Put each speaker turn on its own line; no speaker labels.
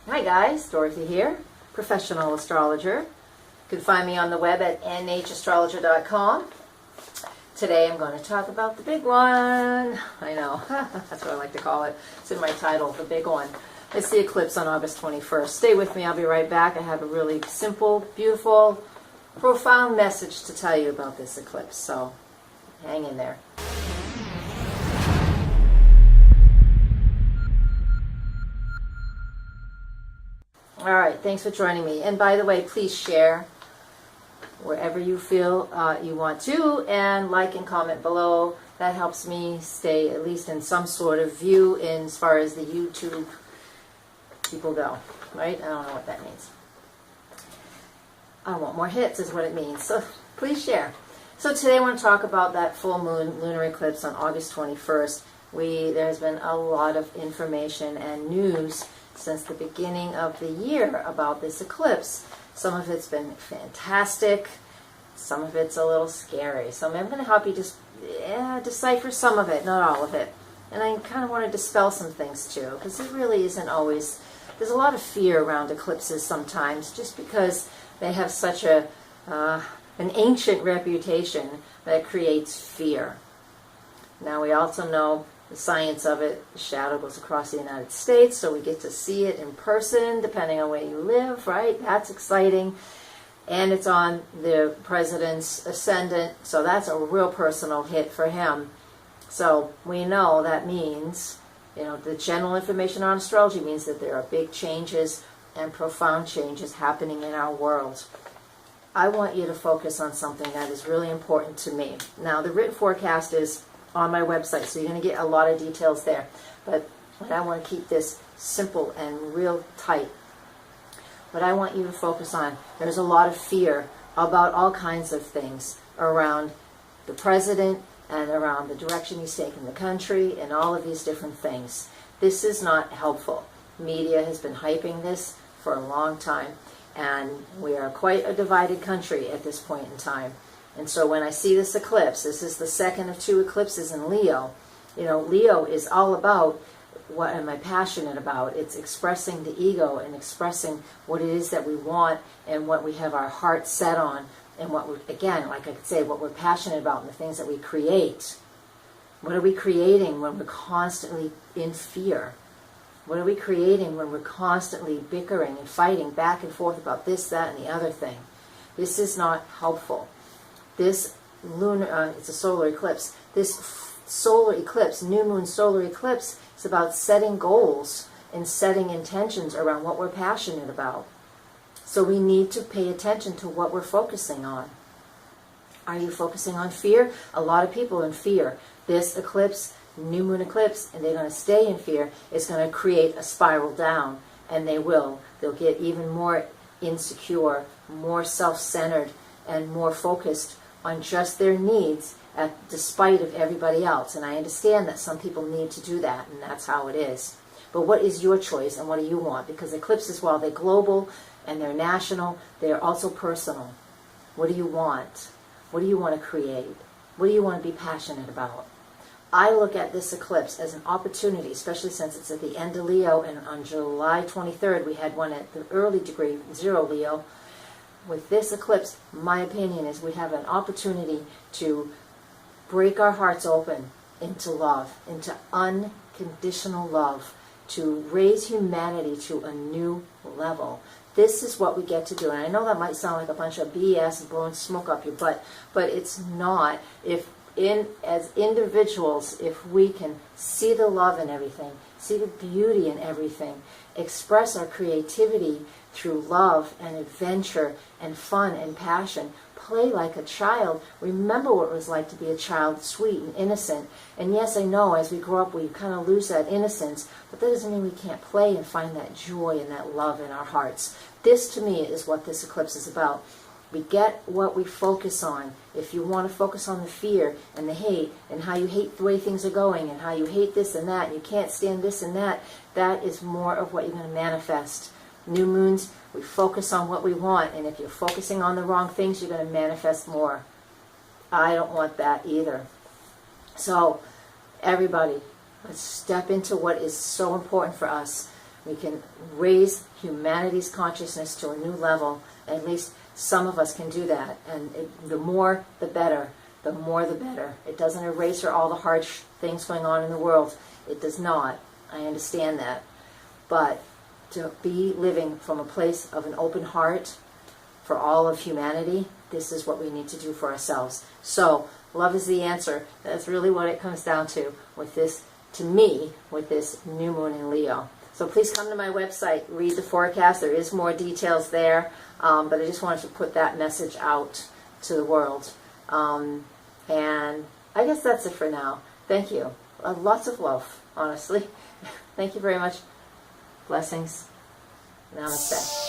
Hi guys, Dorothy here, Professional Astrologer. You can find me on the web at nhastrologer.com. Today I'm going to talk about the big one. I know, that's what I like to call it. It's in my title, the big one. It's the eclipse on August 21st. Stay with me, I'll be right back. I have a really simple, beautiful, profound message to tell you about this eclipse, so hang in there. All right, thanks for joining me. And by the way, please share wherever you feel you want to, and like and comment below. That helps me stay at least in some sort of view in as far as the YouTube people go, right? I don't know what that means. I want more hits is what it means, so please share. So today I want to talk about that full moon lunar eclipse on August 21st. There's been a lot of information and news since the beginning of the year about this eclipse. Some of it's been fantastic, some of it's a little scary. So I'm going to help you just decipher some of it, not all of it. And I kind of want to dispel some things too, because it really isn't always, there's a lot of fear around eclipses sometimes, just because they have such an ancient reputation that creates fear. Now we also know the science of it. The shadow goes across the United States, so we get to see it in person depending on where you live, right? That's exciting. And it's on the president's ascendant, so that's a real personal hit for him. So we know that means, the general information on astrology means that there are big changes and profound changes happening in our world. I want you to focus on something that is really important to me. Now, the written forecast is on my website, so you're going to get a lot of details there. But I want to keep this simple and real tight. What I want you to focus on, there's a lot of fear about all kinds of things around the president and around the direction he's taking the country and all of these different things. This is not helpful. Media has been hyping this for a long time, and we are quite a divided country at this point in time. And so when I see this eclipse, this is the second of two eclipses in Leo. Leo is all about what am I passionate about. It's expressing the ego and expressing what it is that we want and what we have our heart set on, and what we, again, like I could say, what we're passionate about and the things that we create. What are we creating when we're constantly in fear? What are we creating when we're constantly bickering and fighting back and forth about this, that, and the other thing? This is not helpful. This lunar, it's a solar eclipse. This solar eclipse, new moon solar eclipse, is about setting goals and setting intentions around what we're passionate about. So we need to pay attention to what we're focusing on. Are you focusing on fear? A lot of people are in fear. This eclipse, new moon eclipse, and they're going to stay in fear, is going to create a spiral down, and they will. They'll get even more insecure, more self-centered, and more focused on just their needs despite of everybody else. And I understand that some people need to do that, and that's how it is. But what is your choice, and what do you want? Because eclipses, while they're global and they're national, they're also personal. What do you want? What do you want to create? What do you want to be passionate about? I look at this eclipse as an opportunity, especially since it's at the end of Leo, and on July 23rd we had one at the early degree, 0 Leo. With this eclipse, my opinion is we have an opportunity to break our hearts open into love, into unconditional love, to raise humanity to a new level. This is what we get to do. And I know that might sound like a bunch of BS and blowing smoke up your butt, but it's not. As individuals, if we can see the love in everything, see the beauty in everything, express our creativity through love and adventure and fun and passion, play like a child, remember what it was like to be a child, sweet and innocent. And yes, I know as we grow up we kind of lose that innocence, but that doesn't mean we can't play and find that joy and that love in our hearts. This, to me, is what this eclipse is about. We get what we focus on. If you want to focus on the fear and the hate and how you hate the way things are going and how you hate this and that and you can't stand this and that, that is more of what you're going to manifest. New moons, we focus on what we want, and if you're focusing on the wrong things, you're going to manifest more. I don't want that either. So, everybody, let's step into what is so important for us. We can raise humanity's consciousness to a new level. At least some of us can do that. And the more, the better. The more, the better. It doesn't erase all the hard things going on in the world. It does not. I understand that. But to be living from a place of an open heart for all of humanity, this is what we need to do for ourselves. So, love is the answer. That's really what it comes down to with this, to me, with this new moon in Leo. So please come to my website, read the forecast. There is more details there, but I just wanted to put that message out to the world. And I guess that's it for now. Thank you. Lots of love, honestly. Thank you very much. Blessings. Namaste.